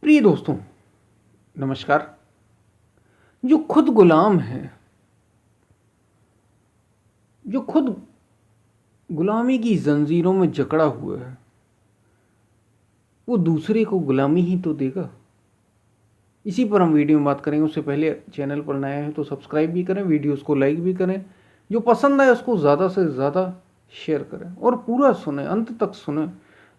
प्रिय दोस्तों, नमस्कार। जो खुद गुलाम है, जो खुद गुलामी की जंजीरों में जकड़ा हुआ है, वो दूसरे को गुलामी ही तो देगा। इसी पर हम वीडियो में बात करेंगे। उससे पहले चैनल पर नया है तो सब्सक्राइब भी करें, वीडियोस को लाइक भी करें, जो पसंद आए उसको ज़्यादा से ज़्यादा शेयर करें और पूरा सुने, अंत तक सुने,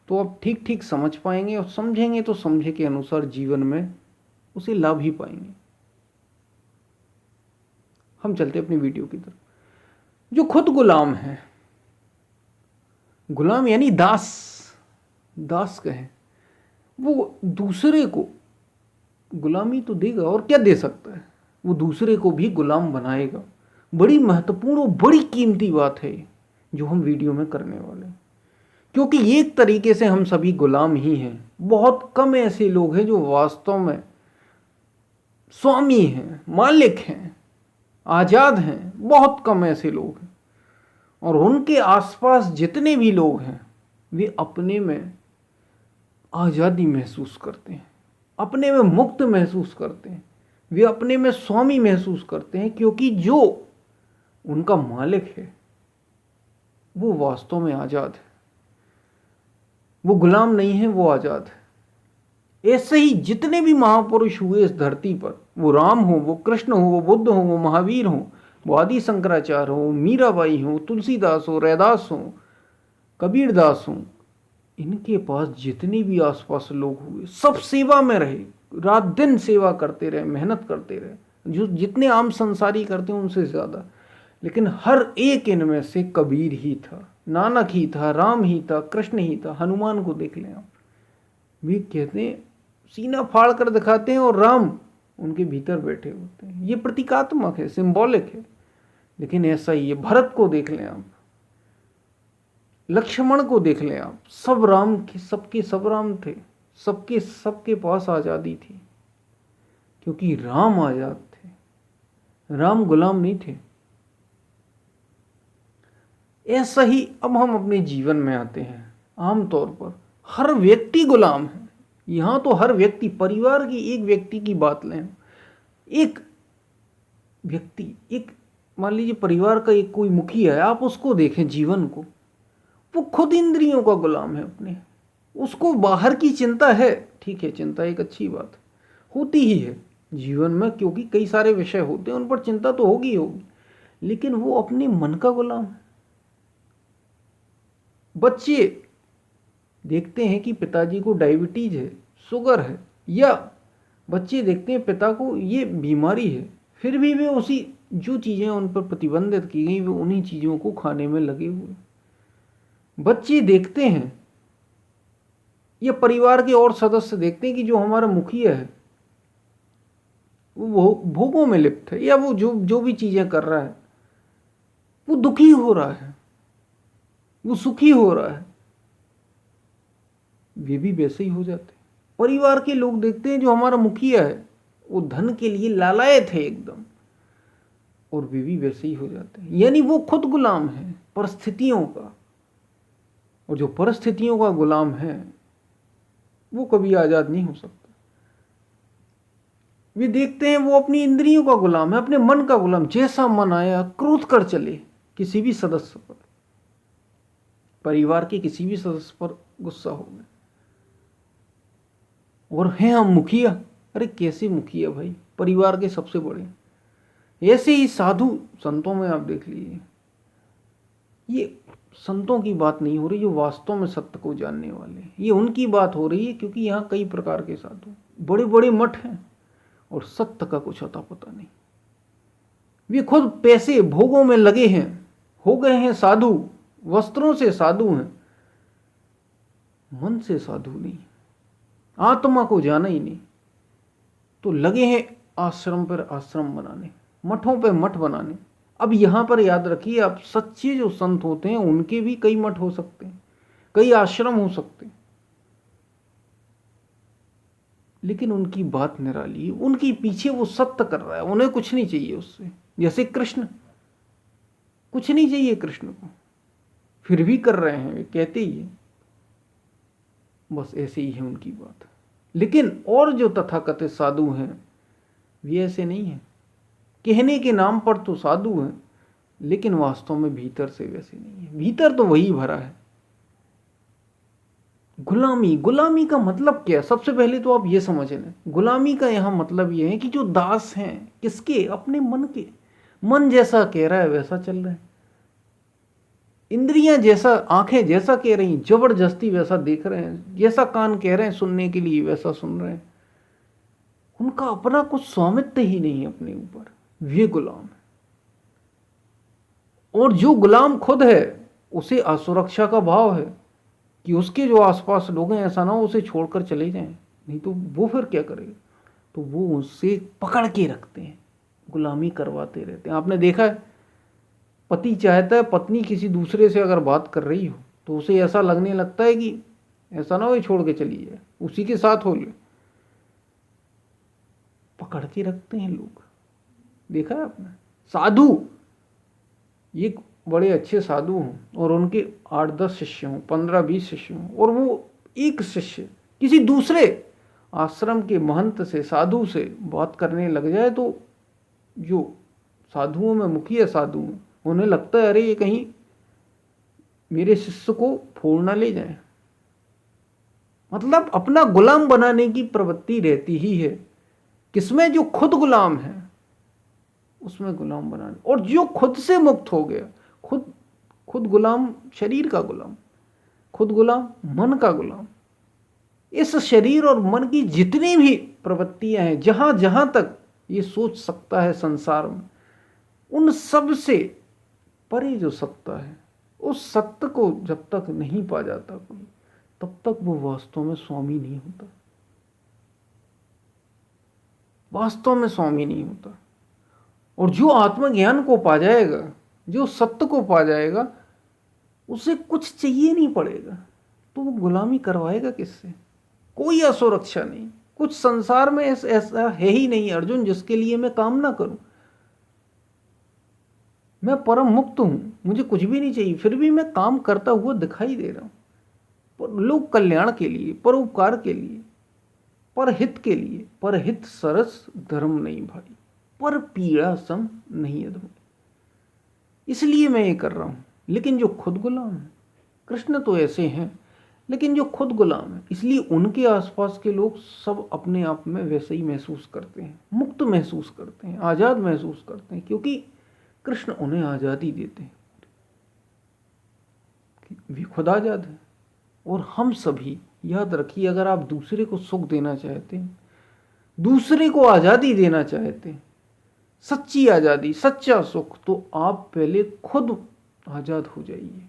तो आप ठीक ठीक समझ पाएंगे और समझेंगे तो समझे के अनुसार जीवन में उसे लाभ ही पाएंगे। हम चलते अपनी वीडियो की तरफ। जो खुद गुलाम है, गुलाम यानी दास, दास कहें, वो दूसरे को गुलामी तो देगा और क्या दे सकता है, वो दूसरे को भी गुलाम बनाएगा। बड़ी महत्वपूर्ण और बड़ी कीमती बात है जो हम वीडियो में करने वाले हैं, क्योंकि एक तरीके से हम सभी गुलाम ही हैं। बहुत कम ऐसे लोग हैं जो वास्तव में स्वामी हैं, मालिक हैं, आज़ाद हैं। बहुत कम ऐसे लोग हैं और उनके आसपास जितने भी लोग हैं वे अपने में आज़ादी महसूस करते हैं, अपने में मुक्त महसूस करते हैं, वे अपने में स्वामी महसूस करते हैं, क्योंकि जो उनका मालिक है वो वास्तव में आज़ाद है। वो गुलाम नहीं है, वो आज़ाद है। ऐसे ही जितने भी महापुरुष हुए इस धरती पर, वो राम हो, वो कृष्ण हो, वो बुद्ध हो, वो महावीर हो, वो आदि शंकराचार्य हो, मीराबाई हो, तुलसीदास हो, रैदास हो, कबीरदास हो, इनके पास जितने भी आसपास लोग हुए सब सेवा में रहे, रात दिन सेवा करते रहे, मेहनत करते रहे, जो जितने आम संसारी करते हैं उनसे ज़्यादा। लेकिन हर एक इनमें से कबीर ही था, नानक ही था, राम ही था, कृष्ण ही था। हनुमान को देख लें आप, वे कहते हैं सीना फाड़ कर दिखाते हैं और राम उनके भीतर बैठे होते हैं। ये प्रतीकात्मक है, सिंबॉलिक है। लेकिन ऐसा ही है, भरत को देख लें आप, लक्ष्मण को देख लें आप, सब राम के, सबके सब राम थे, सबके सबके पास आज़ादी थी, क्योंकि राम आज़ाद थे, राम गुलाम नहीं थे। ऐसा ही अब हम अपने जीवन में आते हैं। आमतौर पर हर व्यक्ति गुलाम है। यहाँ तो हर व्यक्ति, परिवार की एक व्यक्ति की बात लें, एक व्यक्ति, एक मान लीजिए परिवार का एक कोई मुखिया है, आप उसको देखें जीवन को, वो खुद इंद्रियों का गुलाम है अपने। उसको बाहर की चिंता है, ठीक है, चिंता एक अच्छी बात होती ही है जीवन में, क्योंकि कई सारे विषय होते हैं, उन पर चिंता तो होगी होगी, लेकिन वो अपने मन का गुलाम है। बच्चे देखते हैं कि पिताजी को डायबिटीज है, शुगर है, या बच्चे देखते हैं पिता को ये बीमारी है, फिर भी वे उसी, जो चीज़ें उन पर प्रतिबंधित की गई, वे उन्हीं चीज़ों को खाने में लगे हुए। बच्चे देखते हैं या परिवार के और सदस्य देखते हैं कि जो हमारा मुखिया है वो भोगों में लिप्त है, या वो जो जो भी चीज़ें कर रहा है वो दुखी हो रहा है, वो सुखी हो रहा है, वे भी वैसे ही हो जाते हैं। परिवार के लोग देखते हैं जो हमारा मुखिया है वो धन के लिए लालायत है एकदम, और वे भी वैसे ही हो जाते हैं। यानी वो खुद गुलाम है परिस्थितियों का, और जो परिस्थितियों का गुलाम है वो कभी आज़ाद नहीं हो सकता। वे देखते हैं वो अपनी इंद्रियों का गुलाम है, अपने मन का गुलाम। जैसा मन आया क्रोध कर चले किसी भी सदस्य पर, परिवार के किसी भी सदस्य पर गुस्सा हो गया, और हैं हम मुखिया। अरे कैसे मुखिया भाई, परिवार के सबसे बड़े। ऐसे ही साधु संतों में आप देख लीजिए, ये संतों की बात नहीं हो रही जो वास्तव में सत्य को जानने वाले, ये उनकी बात हो रही है, क्योंकि यहाँ कई प्रकार के साधु, बड़े बड़े मठ हैं और सत्य का कुछ अता पता नहीं। वे खुद पैसे भोगों में लगे हैं, हो गए हैं साधु, वस्त्रों से साधु हैं, मन से साधु नहीं, आत्मा को जाना ही नहीं, तो लगे हैं आश्रम पर आश्रम बनाने, मठों पर मठ बनाने। अब यहाँ पर याद रखिए आप, सच्चे जो संत होते हैं उनके भी कई मठ हो सकते हैं, कई आश्रम हो सकते हैं, लेकिन उनकी बात निराली, उनके पीछे वो सत्य कर रहा है, उन्हें कुछ नहीं चाहिए उससे। जैसे कृष्ण, कुछ नहीं चाहिए कृष्ण को, फिर भी कर रहे हैं, वे कहते ही है, बस ऐसे ही है उनकी बात। लेकिन और जो तथाकथित साधु हैं वे ऐसे नहीं हैं। कहने के नाम पर तो साधु हैं, लेकिन वास्तव में भीतर से वैसे नहीं है। भीतर तो वही भरा है। गुलामी, गुलामी का मतलब क्या है? सबसे पहले तो आप ये समझ लें, गुलामी का यहां मतलब ये है कि जो दास हैं, किसके? अपने मन के। मन जैसा कह रहा है वैसा चल रहा है, इंद्रियां जैसा, आंखें जैसा कह रही हैं जबरदस्ती वैसा देख रहे हैं, जैसा कान कह रहे हैं सुनने के लिए वैसा सुन रहे हैं। उनका अपना कुछ स्वामित्व ही नहीं है अपने ऊपर, वे गुलाम है। और जो गुलाम खुद है उसे असुरक्षा का भाव है कि उसके जो आसपास लोग हैं ऐसा ना हो उसे छोड़कर चले जाएं, नहीं तो वो फिर क्या करेगा। तो वो उससे पकड़ के रखते हैं, गुलामी करवाते रहते हैं। आपने देखा है, पति चाहता है पत्नी किसी दूसरे से अगर बात कर रही हो तो उसे ऐसा लगने लगता है कि ऐसा ना हो ये छोड़ के चली जाए, उसी के साथ हो ले। पकड़ के रखते हैं लोग, देखा है आपने। साधु, ये बड़े अच्छे साधु हों और उनके 8-10 शिष्य हों, 15-20 शिष्य हों, और वो एक शिष्य किसी दूसरे आश्रम के महंत से, साधु से बात करने लग जाए तो जो साधुओं में मुखिया साधु हैं उन्हें लगता है अरे ये कहीं मेरे शिष्य को फोड़ ना ले जाए। मतलब अपना गुलाम बनाने की प्रवृत्ति रहती ही है। किसमें? जो खुद गुलाम है उसमें गुलाम बनाने। और जो खुद से मुक्त हो गया, खुद गुलाम, शरीर का गुलाम, खुद गुलाम, मन का गुलाम। इस शरीर और मन की जितनी भी प्रवृत्तियां हैं, जहां जहां तक ये सोच सकता है संसार में, उन सब से परे जो सत्ता है, उस सत्य को जब तक नहीं पा जाता कोई, तब तक वो वास्तव में स्वामी नहीं होता, वास्तव में स्वामी नहीं होता। और जो आत्मज्ञान को पा जाएगा, जो सत्य को पा जाएगा, उसे कुछ चाहिए नहीं पड़ेगा, तो वो गुलामी करवाएगा किससे? कोई असुरक्षा नहीं। कुछ संसार में ऐसा है ही नहीं अर्जुन जिसके लिए मैं काम ना करूं। मैं परम मुक्त हूं, मुझे कुछ भी नहीं चाहिए, फिर भी मैं काम करता हुआ दिखाई दे रहा हूं, लोक कल्याण के लिए, परोपकार के लिए, परहित के लिए। परहित सरस धर्म नहीं भाई, पर पीड़ा सम नहीं अधम। इसलिए मैं ये कर रहा हूं। लेकिन जो खुद गुलाम है, कृष्ण तो ऐसे हैं, लेकिन जो खुद गुलाम है, इसलिए उनके आसपास के लोग सब अपने आप में वैसे ही महसूस करते हैं, मुक्त महसूस करते हैं, आजाद महसूस करते हैं, क्योंकि कृष्ण उन्हें आजादी देते हैं, वे खुद आजाद है। और हम सभी, याद रखिए, अगर आप दूसरे को सुख देना चाहते हैं, दूसरे को आजादी देना चाहते हैं, सच्ची आजादी, सच्चा सुख, तो आप पहले खुद आजाद हो जाइए,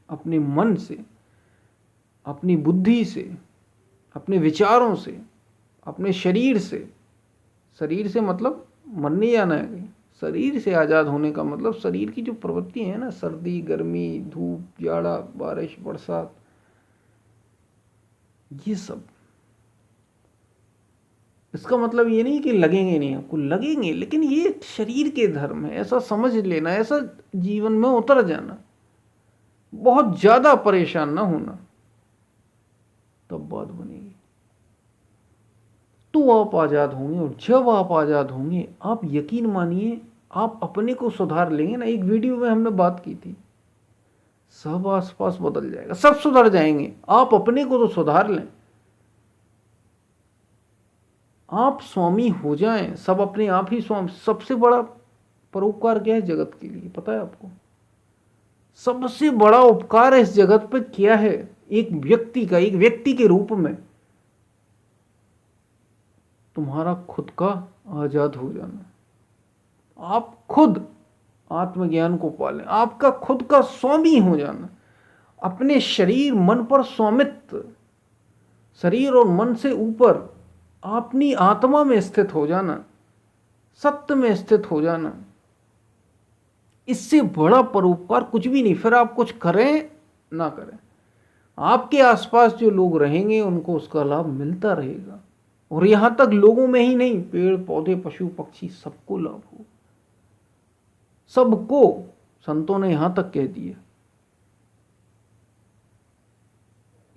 अपने मन से, अपनी बुद्धि से, अपने विचारों से, अपने शरीर से। शरीर से मतलब मन नहीं जाना है, शरीर से आजाद होने का मतलब शरीर की जो प्रवृत्ति है ना, सर्दी, गर्मी, धूप, जाड़ा, बारिश, बरसात, ये सब। इसका मतलब ये नहीं कि लगेंगे नहीं, आपको लगेंगे, लेकिन ये शरीर के धर्म है, ऐसा समझ लेना, ऐसा जीवन में उतर जाना, बहुत ज्यादा परेशान ना होना, तब बात बनेगी। तो आप आजाद होंगे। और जब आप आजाद होंगे, आप यकीन मानिए, आप अपने को सुधार लेंगे ना। एक वीडियो में हमने बात की थी, सब आसपास बदल जाएगा, सब सुधर जाएंगे। आप अपने को तो सुधार लें, आप स्वामी हो जाएं, सब अपने आप ही स्वामी। सबसे बड़ा परोपकार क्या है जगत के लिए, पता है आपको? सबसे बड़ा उपकार इस जगत पर क्या है? एक व्यक्ति का, एक व्यक्ति के रूप में तुम्हारा खुद का आजाद हो जाना। आप खुद आत्मज्ञान को पालें, आपका खुद का स्वामी हो जाना, अपने शरीर मन पर स्वामित्व, शरीर और मन से ऊपर अपनी आत्मा में स्थित हो जाना, सत्य में स्थित हो जाना। इससे बड़ा परोपकार कुछ भी नहीं। फिर आप कुछ करें ना करें, आपके आसपास जो लोग रहेंगे उनको उसका लाभ मिलता रहेगा। और यहां तक लोगों में ही नहीं, पेड़ पौधे, पशु पक्षी, सबको लाभ हो, सबको। संतों ने यहां तक कह दिया।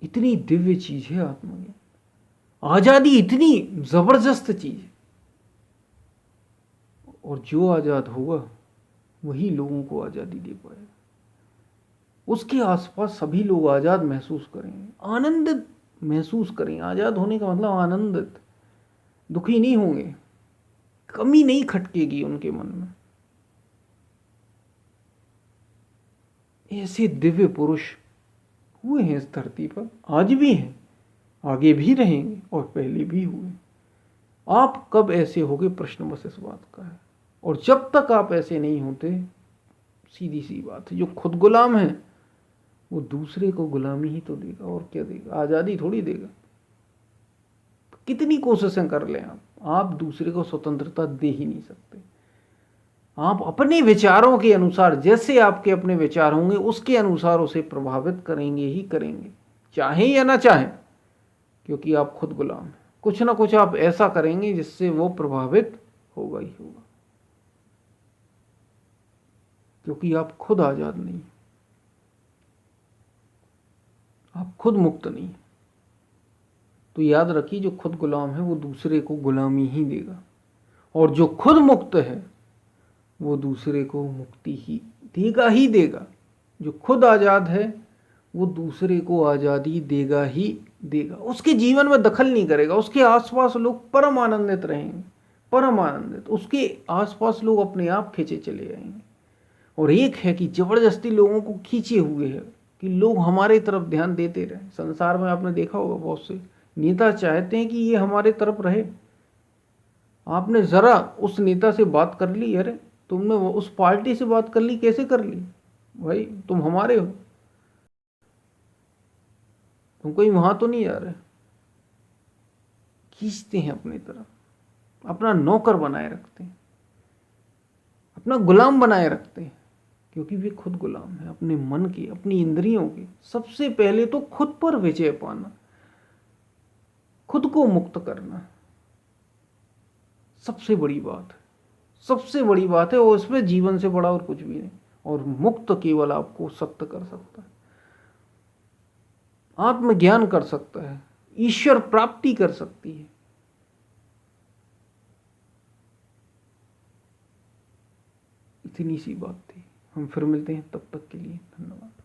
इतनी दिव्य चीज है आत्मज्ञान। आजादी इतनी जबरदस्त चीज है, और जो आजाद होगा वही लोगों को आजादी दे पाएगा। उसके आसपास सभी लोग आजाद महसूस करेंगे, आनंदित महसूस करेंगे। आजाद होने का मतलब आनंदित, दुखी नहीं होंगे, कमी नहीं खटकेगी उनके मन में। ऐसे दिव्य पुरुष हुए हैं इस धरती पर, आज भी हैं, आगे भी रहेंगे और पहले भी हुए। आप कब ऐसे होगे, प्रश्न बस इस बात का है। और जब तक आप ऐसे नहीं होते, सीधी सी बात है, जो खुद गुलाम है वो दूसरे को गुलामी ही तो देगा, और क्या देगा, आजादी थोड़ी देगा। कितनी कोशिशें कर लें आप दूसरे को स्वतंत्रता दे ही नहीं सकते। आप अपने विचारों के अनुसार, जैसे आपके अपने विचार होंगे उसके अनुसार उसे प्रभावित करेंगे ही करेंगे, चाहे या ना चाहे, क्योंकि आप खुद गुलाम हैं। कुछ ना कुछ आप ऐसा करेंगे जिससे वो प्रभावित होगा ही होगा, क्योंकि आप खुद आजाद नहीं, आप खुद मुक्त नहीं। तो याद रखिए, जो खुद गुलाम है वो दूसरे को गुलामी ही देगा, और जो खुद मुक्त है वो दूसरे को मुक्ति ही देगा। जो खुद आज़ाद है वो दूसरे को आज़ादी देगा ही देगा, उसके जीवन में दखल नहीं करेगा। उसके आसपास लोग परम आनंदित रहेंगे, परम आनंदित, उसके आसपास लोग अपने आप खींचे चले जाएंगे। और एक है कि जबरदस्ती लोगों को खींचे हुए है कि लोग हमारे तरफ ध्यान देते रहे। संसार में आपने देखा होगा, बहुत से नेता चाहते हैं कि ये हमारे तरफ रहे। आपने ज़रा उस नेता से बात कर ली, अरे तुमने उस पार्टी से बात कर ली, कैसे कर ली भाई, तुम हमारे हो, तुम कहीं वहां तो नहीं जा रहे। खींचते हैं अपनी तरफ, अपना नौकर बनाए रखते हैं, अपना गुलाम बनाए रखते हैं, क्योंकि वे खुद गुलाम है अपने मन के, अपनी इंद्रियों के। सबसे पहले तो खुद पर विजय पाना, खुद को मुक्त करना सबसे बड़ी बात है, सबसे बड़ी बात है। और उसमें जीवन से बड़ा और कुछ भी नहीं। और मुक्त केवल आपको सत्य कर सकता है, आत्मज्ञान कर सकता है, ईश्वर प्राप्ति कर सकती है। इतनी सी बात थी। हम फिर मिलते हैं, तब तक के लिए धन्यवाद।